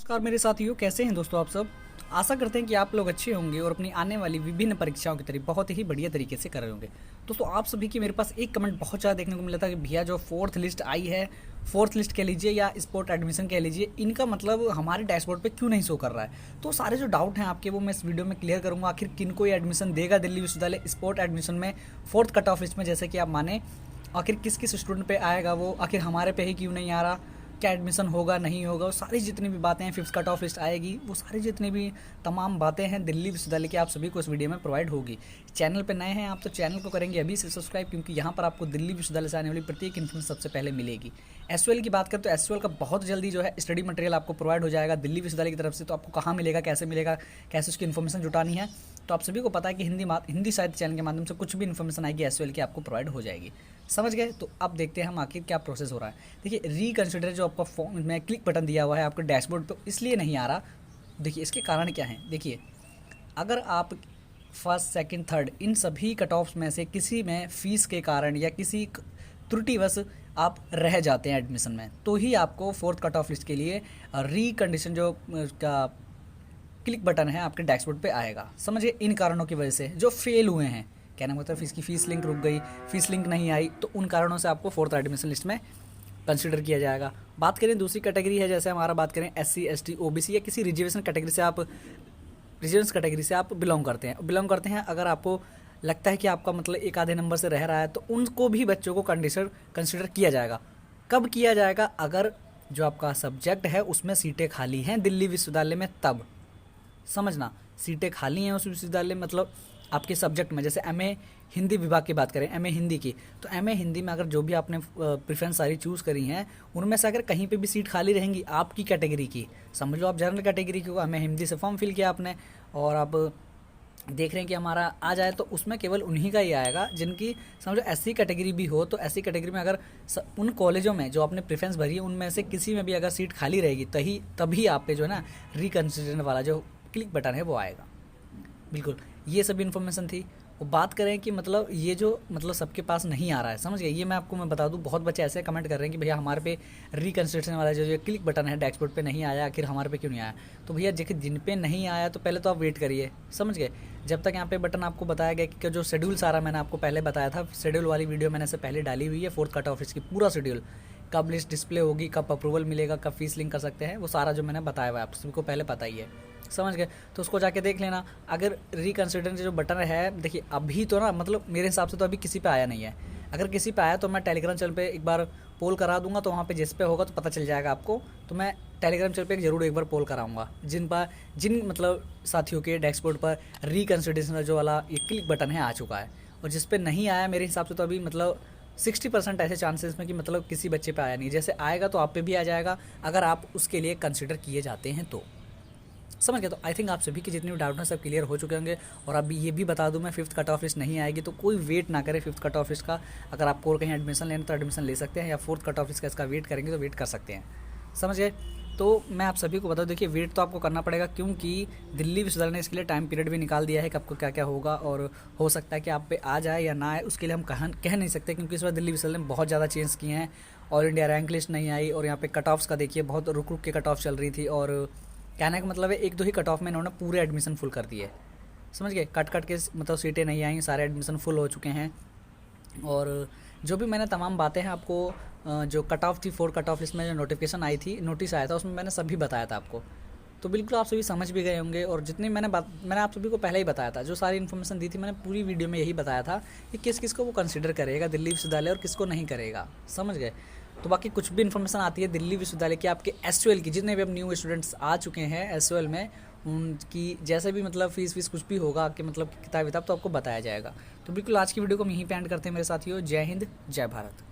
नमस्कार मेरे साथियों, कैसे हैं दोस्तों आप सब। आशा करते हैं कि आप लोग अच्छे होंगे और अपनी आने वाली विभिन्न परीक्षाओं की तैयारी बहुत ही बढ़िया तरीके से कर रहे होंगे। दोस्तों आप सभी की मेरे पास एक कमेंट बहुत ज़्यादा देखने को मिला था कि भैया जो फोर्थ लिस्ट आई है, फोर्थ लिस्ट कह लीजिए या स्पोर्ट एडमिशन कह लीजिए, इनका मतलब हमारे डैशबोर्ड पे क्यों नहीं शो कर रहा है। तो सारे जो डाउट हैं आपके वो मैं इस वीडियो में क्लियर करूँगा। आखिर किन को ये एडमिशन देगा दिल्ली विश्वविद्यालय स्पोर्ट एडमिशन में फोर्थ कट ऑफ लिस्ट में, जैसे कि आप माने आखिर किस किस स्टूडेंट पे आएगा वो, आखिर हमारे पे ही क्यों नहीं आ रहा, क्या एडमिशन होगा नहीं होगा, वो सारी जितनी भी बातें हैं, फिफ्थ कट ऑफ लिस्ट आएगी, वो सारी जितनी भी तमाम बातें हैं दिल्ली विश्वविद्यालय की आप सभी को इस वीडियो में प्रोवाइड होगी। चैनल पे नए हैं आप तो चैनल को करेंगे अभी से सब्सक्राइब, क्योंकि यहाँ पर आपको दिल्ली विश्वविद्यालय से आने वाली प्रत्येक इन्फॉर्मेशन सबसे पहले मिलेगी। एसयूएल की बात करें तो एसयूएल का बहुत जल्दी जो है स्टडी मटेरियल आपको प्रोवाइड हो जाएगा दिल्ली विश्वविद्यालय की तरफ से। तो आपको कहाँ मिलेगा, कैसे मिलेगा, कैसे उसकी इन्फॉर्मेशन जुटानी है, तो आप सभी को पता है कि हिंदी साहित्य चैनल के माध्यम से कुछ भी इन्फॉर्मेशन आएगी एसयूएल की आपको प्रोवाइड हो जाएगी। समझ गए। तो अब देखते हैं हम आखिर क्या प्रोसेस हो रहा है। देखिए रिकन्सिडर जो आपका फॉर्म में क्लिक बटन दिया हुआ है आपके डैशबोर्ड पे, इसलिए नहीं आ रहा। देखिए इसके कारण क्या है। देखिए अगर आप फर्स्ट सेकंड थर्ड इन सभी कट ऑफ्स में से किसी में फ़ीस के कारण या किसी त्रुटिवश आप रह जाते हैं एडमिशन में, तो ही आपको फोर्थ कट ऑफ लिस्ट के लिए रिकंडीशन जो का क्लिक बटन है आपके डैशबोर्ड पे आएगा। समझिए इन कारणों की वजह से जो फेल हुए हैं, कहना मतलब इसकी फ़ीस लिंक रुक गई, फ़ीस लिंक नहीं आई, तो उन कारणों से आपको फोर्थ एडमिशन लिस्ट में कंसिडर किया जाएगा। बात करें दूसरी कैटेगरी है, जैसे हमारा बात करें एससी एसटी ओबीसी या किसी रिजर्वेशन कैटेगरी से आप बिलोंग करते हैं अगर आपको लगता है कि आपका मतलब एक आधे नंबर से रह रहा है, तो उनको भी बच्चों को कंसिडर किया जाएगा। कब किया जाएगा? अगर जो आपका सब्जेक्ट है उसमें सीटें खाली हैं दिल्ली विश्वविद्यालय में, तब समझना। सीटें खाली हैं उस विश्वविद्यालय में, मतलब आपके सब्जेक्ट में, जैसे एमए हिंदी विभाग की बात करें, एमए हिंदी की, तो एमए हिंदी में अगर जो भी आपने प्रेफरेंस सारी चूज़ करी हैं उनमें से अगर कहीं पे भी सीट खाली रहेंगी आपकी कैटेगरी की, समझ लो आप जनरल कैटेगरी की, एमए हिंदी से फॉर्म फिल किया आपने और आप देख रहे हैं कि हमारा आ जाए, तो उसमें केवल उन्हीं का ही आएगा जिनकी समझो एससी कैटेगरी भी हो। तो एससी कैटेगरी में अगर उन कॉलेजों में जो आपने प्रेफरेंस भरी है उनमें से किसी में भी अगर सीट खाली रहेगी तभी आप पे जो है ना रिकन्सिडर वाला जो क्लिक बटन है वो आएगा। बिल्कुल ये सब इन्फॉर्मेशन थी। और बात करें कि मतलब ये जो मतलब सबके पास नहीं आ रहा है, समझ गए, ये मैं बता दूं, बहुत बच्चे ऐसे कमेंट कर रहे हैं कि भैया हमारे पे रिकन्सिडरेशन वाला जो क्लिक बटन है डैशबोर्ड पे नहीं आया, आखिर हमारे पे क्यों नहीं आया। तो भैया देखिए जिन पे नहीं आया तो पहले तो आप वेट करिए, समझ गए, जब तक यहाँ पे बटन आपको बताया गया कि जो शेड्यूल सारा मैंने आपको पहले बताया था, शेड्यूल वाली वीडियो मैंने से पहले डाली हुई है, फोर्थ कट ऑफ की पूरा शेड्यूल, कब लिस्ट डिस्प्ले होगी, कब अप्रूवल मिलेगा, कब फीस लिंक कर सकते हैं, वो सारा जो मैंने बताया हुआ है आप सभी को पहले पता ही है, समझ गए। तो उसको जाके देख लेना। अगर रिकन्सिडर जो बटन है, देखिए अभी तो ना मतलब मेरे हिसाब से तो अभी किसी पे आया नहीं है। अगर किसी पे आया तो मैं टेलीग्राम चैनल पे एक बार पोल करा दूंगा, तो वहाँ पे जिस पे होगा तो पता चल जाएगा आपको। तो मैं टेलीग्राम चैनल पे ज़रूर एक बार पोल कराऊंगा जिन मतलब साथियों के डैशबोर्ड पर रिकन्सिडरेशन जो वाला ये क्लिक बटन है आ चुका है, और जिस पे नहीं आया मेरे हिसाब से तो अभी मतलब 60% ऐसे चांसेस में कि मतलब किसी बच्चे पे आया नहीं। जैसे आएगा तो आप पे भी आ जाएगा अगर आप उसके लिए कंसिडर किए जाते हैं तो, समझ गए। तो आई थिंक आप सभी के जितने भी डाउट हैं सब क्लियर हो चुके होंगे। और अभी ये भी बता दूं मैं, फिफ्थ कट ऑफ लिस्ट नहीं आएगी तो कोई वेट ना करें फिफ्थ कट ऑफ लिस्ट का। अगर आपको और कहीं एडमिशन लेना तो एडमिशन ले सकते हैं, या फोर्थ कट ऑफ लिस्ट का इसका वेट करेंगे तो वेट कर सकते हैं, समझ गए। तो मैं आप सभी को बता दूं, देखिए वेट तो आपको करना पड़ेगा, क्योंकि दिल्ली विश्वविद्यालय ने इसके लिए टाइम पीरियड भी निकाल दिया है कि आपको क्या क्या होगा, और हो सकता है कि आप पे आ जाए या ना आए, उसके लिए हम कह नहीं सकते, क्योंकि इस बार दिल्ली विश्वविद्यालय ने बहुत ज़्यादा चेंज किए हैं। ऑल इंडिया रैंक लिस्ट नहीं आई, और यहाँ पे कट ऑफ्स का देखिए बहुत रुक रुक के कट ऑफ चल रही थी, और कहने का मतलब है एक दो ही कट ऑफ में इन्होंने पूरे एडमिशन फुल कर दिए, समझ गए। कट के मतलब सीटें नहीं आई, सारे एडमिशन फुल हो चुके हैं। और जो भी मैंने तमाम बातें हैं आपको जो कट ऑफ थी फोर कट ऑफ लिस्ट में जो नोटिफिकेशन आई थी, नोटिस आया था, उसमें मैंने सभी बताया था आपको। तो बिल्कुल आप सभी समझ भी गए होंगे। और जितनी मैंने आप सभी को पहले ही बताया था, जो सारी इन्फॉर्मेशन दी थी मैंने पूरी वीडियो में यही बताया था कि किस किस को वो कंसिडर करेगा दिल्ली विश्वविद्यालय और किसको नहीं करेगा, समझ गए। तो बाकी कुछ भी इन्फॉर्मेशन आती है दिल्ली विश्वविद्यालय की, आपके एसयूएल की, जितने भी अब न्यू स्टूडेंट्स आ चुके हैं एसयूएल में, उनकी जैसे भी मतलब फीस कुछ भी होगा कि मतलब किताब तो आपको बताया जाएगा। तो बिल्कुल आज की वीडियो को हम यहीं पे एंड करते हैं मेरे साथियों। जय हिंद, जय भारत।